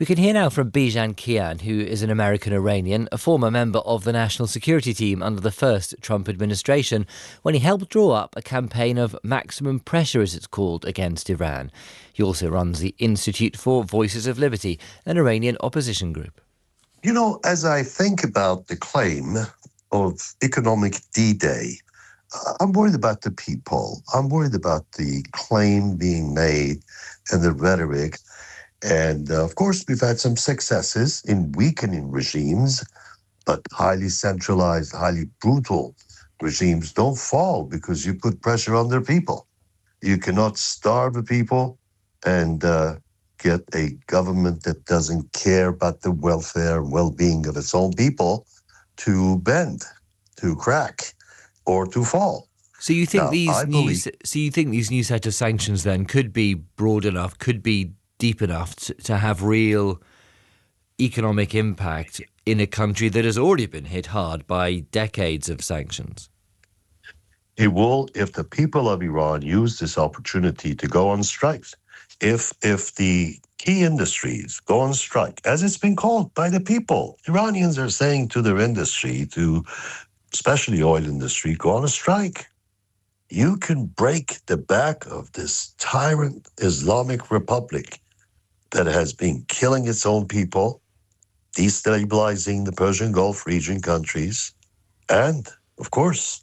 We can hear now from Bijan Kian, who is an American-Iranian, a former member of the national security team under the first Trump administration, when he helped draw up a campaign of maximum pressure, as it's called, against Iran. He also runs the Institute for Voices of Liberty, an Iranian opposition group. You know, as I think about the claim of economic D-Day, I'm worried about the people. I'm worried about the claim being made and the rhetoric. And of course, we've had some successes in weakening regimes, but highly centralized, highly brutal regimes don't fall because you put pressure on their people. You cannot starve the people and get a government that doesn't care about the welfare and well-being of its own people to bend, to crack, or to fall. So you think these new set of sanctions then could be broad enough, could be deep enough to have real economic impact in a country that has already been hit hard by decades of sanctions? It will if the people of Iran use this opportunity to go on strikes. If the key industries go on strike, as it's been called by the people, Iranians are saying to their industry, to especially oil industry, go on a strike. You can break the back of this tyrant Islamic Republic that has been killing its own people, destabilizing the Persian Gulf region countries, and, of course,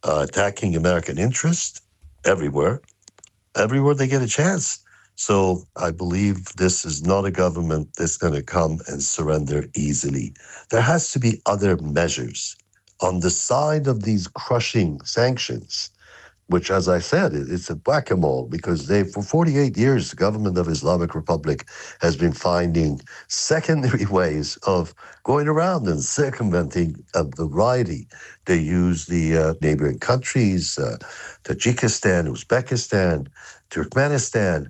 attacking American interest everywhere they get a chance. So I believe this is not a government that's going to come and surrender easily. There has to be other measures on the side of these crushing sanctions, which, as I said, it's a whack-a-mole because for 48 years, the government of Islamic Republic has been finding secondary ways of going around and circumventing a variety. They use the neighboring countries, Tajikistan, Uzbekistan, Turkmenistan,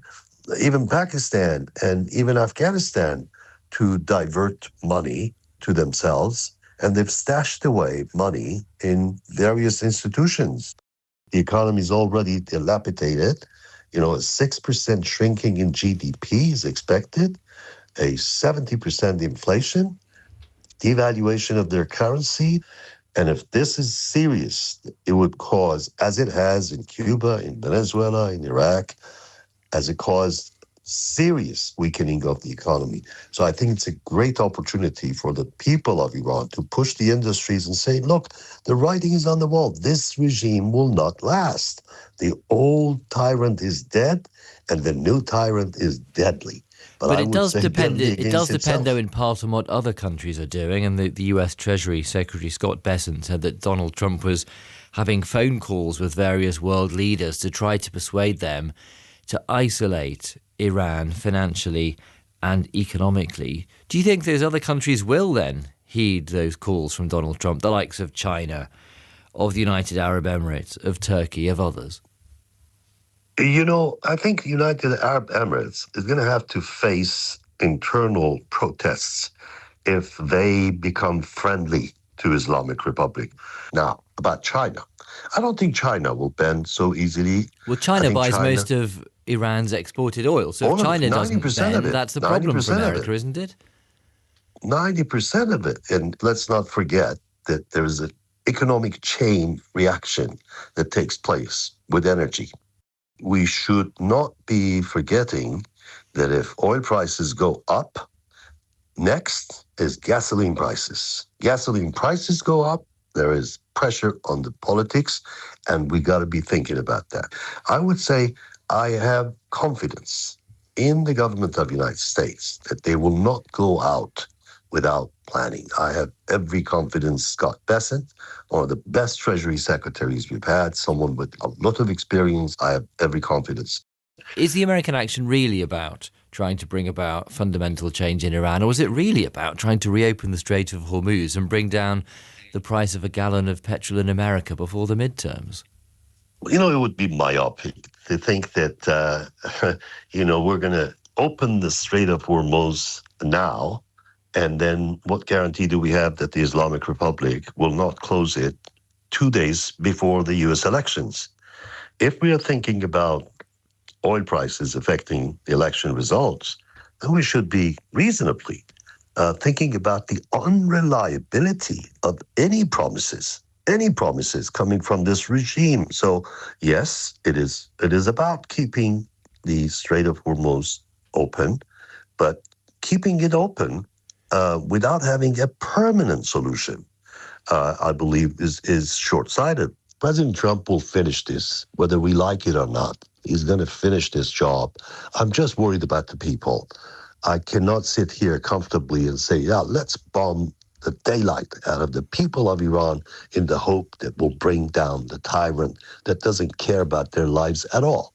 even Pakistan, and even Afghanistan to divert money to themselves. And they've stashed away money in various institutions. The economy is already dilapidated. You know, a 6% shrinking in GDP is expected, a 70% inflation, devaluation of their currency. And if this is serious, it would cause, as it has in Cuba, in Venezuela, in Iraq, as it caused serious weakening of the economy. So I think it's a great opportunity for the people of Iran to push the industries and say, look, the writing is on the wall. This regime will not last. The old tyrant is dead and the new tyrant is deadly. But it does depend, though, in part on what other countries are doing. And the US Treasury Secretary Scott Bessent said that Donald Trump was having phone calls with various world leaders to try to persuade them to isolate Iran financially and economically. Do you think those other countries will then heed those calls from Donald Trump, the likes of China, of the United Arab Emirates, of Turkey, of others? You know, I think United Arab Emirates is going to have to face internal protests if they become friendly to Islamic Republic. Now, about China, I don't think China will bend so easily. Well, China buys most of Iran's exported oil, so if China doesn't bend, that's the problem for America, isn't it? 90% of it. And let's not forget that there's an economic chain reaction that takes place with energy. We should not be forgetting that if oil prices go up, next is gasoline prices. Gasoline prices go up, there is pressure on the politics, and we got to be thinking about that. I would say I have confidence in the government of the United States that they will not go out without planning. I have every confidence. Scott Bessent, one of the best Treasury secretaries we've had, someone with a lot of experience. I have every confidence. Is the American action really about trying to bring about fundamental change in Iran, or is it really about trying to reopen the Strait of Hormuz and bring down the price of a gallon of petrol in America before the midterms? You know, it would be myopic to think that, we're going to open the Strait of Hormuz now, and then what guarantee do we have that the Islamic Republic will not close it 2 days before the U.S. elections? If we are thinking about oil prices affecting the election results, and we should be reasonably thinking about the unreliability of any promises coming from this regime. So yes, it is about keeping the Strait of Hormuz open, but keeping it open without having a permanent solution, I believe, is short-sighted. President Trump will finish this, whether we like it or not. He's going to finish this job. I'm just worried about the people. I cannot sit here comfortably and say, yeah, let's bomb the daylight out of the people of Iran in the hope that will bring down the tyrant that doesn't care about their lives at all.